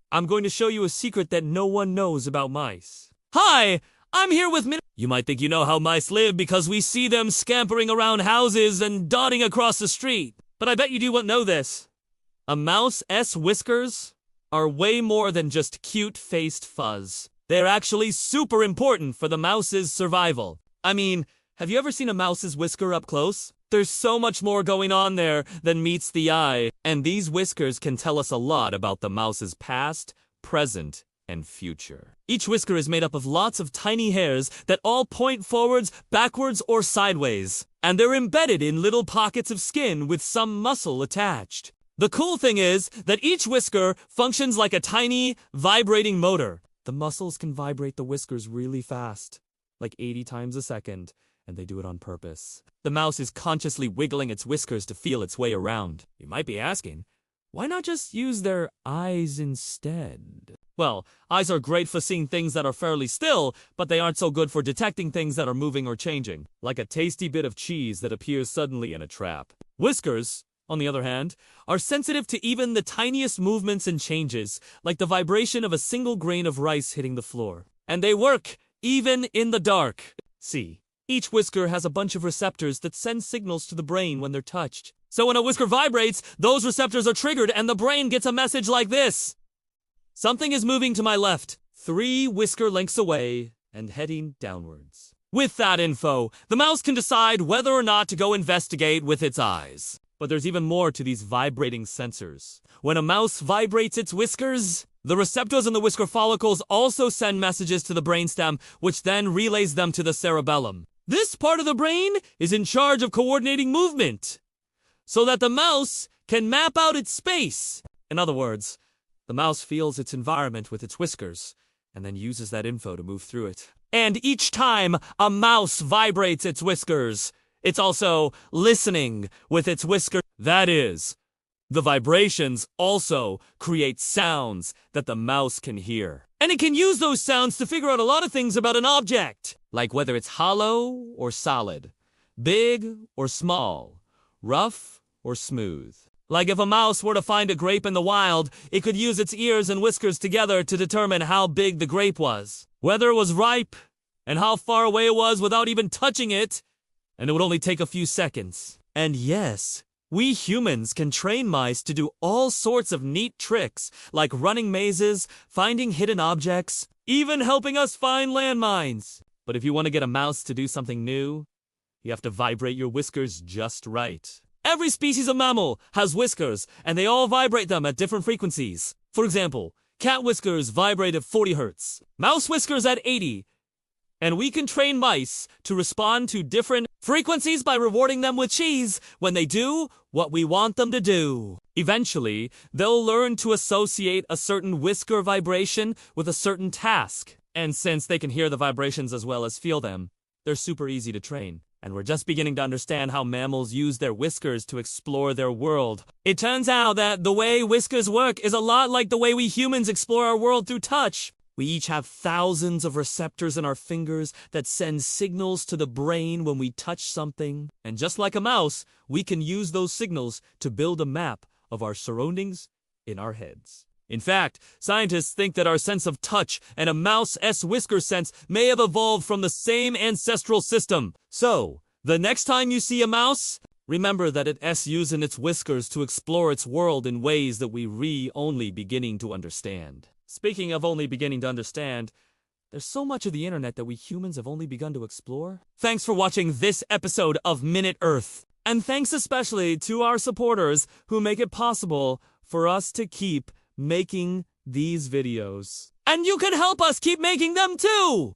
I'm going to show you a secret that no one knows about mice. Hi, I'm here with Min. You might think you know how mice live because we see them scampering around houses and dotting across the street. But I bet you do know this. A mouse's whiskers are way more than just cute-faced fuzz. They're actually super important for the mouse's survival. I mean, have you ever seen a mouse's whisker up close? There's so much more going on there than meets the eye, and these whiskers can tell us a lot about the mouse's past, present, and future. Each whisker is made up of lots of tiny hairs that all point forwards, backwards, or sideways, and they're embedded in little pockets of skin with some muscle attached. The cool thing is that each whisker functions like a tiny, vibrating motor. The muscles can vibrate the whiskers really fast, like 80 times a second, and they do it on purpose. The mouse is consciously wiggling its whiskers to feel its way around. You might be asking, why not just use their eyes instead? Well, eyes are great for seeing things that are fairly still, but they aren't so good for detecting things that are moving or changing, like a tasty bit of cheese that appears suddenly in a trap. Whiskers, on the other hand, are sensitive to even the tiniest movements and changes, like the vibration of a single grain of rice hitting the floor. And they work even in the dark. See, each whisker has a bunch of receptors that send signals to the brain when they're touched. So when a whisker vibrates, those receptors are triggered and the brain gets a message like this. Something is moving to my left, 3 whisker lengths away, and heading downwards. With that info, the mouse can decide whether or not to go investigate with its eyes. But there's even more to these vibrating sensors. When a mouse vibrates its whiskers, the receptors in the whisker follicles also send messages to the brainstem, which then relays them to the cerebellum. This part of the brain is in charge of coordinating movement, so that the mouse can map out its space. In other words, the mouse feels its environment with its whiskers, and then uses that info to move through it. And each time a mouse vibrates its whiskers, it's also listening with its whisker. That is, the vibrations also create sounds that the mouse can hear. And it can use those sounds to figure out a lot of things about an object, like whether it's hollow or solid, big or small, rough or smooth. Like if a mouse were to find a grape in the wild, it could use its ears and whiskers together to determine how big the grape was, whether it was ripe, and how far away it was without even touching it. And it would only take a few seconds. And yes, we humans can train mice to do all sorts of neat tricks, like running mazes, finding hidden objects, even helping us find landmines. But if you want to get a mouse to do something new, you have to vibrate your whiskers just right. Every species of mammal has whiskers, and they all vibrate them at different frequencies. For example, cat whiskers vibrate at 40 Hz, mouse whiskers at 80, and we can train mice to respond to different frequencies by rewarding them with cheese when they do what we want them to do. Eventually, they'll learn to associate a certain whisker vibration with a certain task. And since they can hear the vibrations as well as feel them, they're super easy to train. And we're just beginning to understand how mammals use their whiskers to explore their world. It turns out that the way whiskers work is a lot like the way we humans explore our world through touch. We each have thousands of receptors in our fingers that send signals to the brain when we touch something. And just like a mouse, we can use those signals to build a map of our surroundings in our heads. In fact, scientists think that our sense of touch and a mouse's whisker sense may have evolved from the same ancestral system. So, the next time you see a mouse, remember that it's using its whiskers to explore its world in ways that we only beginning to understand. Speaking of only beginning to understand, there's so much of the internet that we humans have only begun to explore. Thanks for watching this episode of Minute Earth. And thanks especially to our supporters who make it possible for us to keep making these videos. And you can help us keep making them too!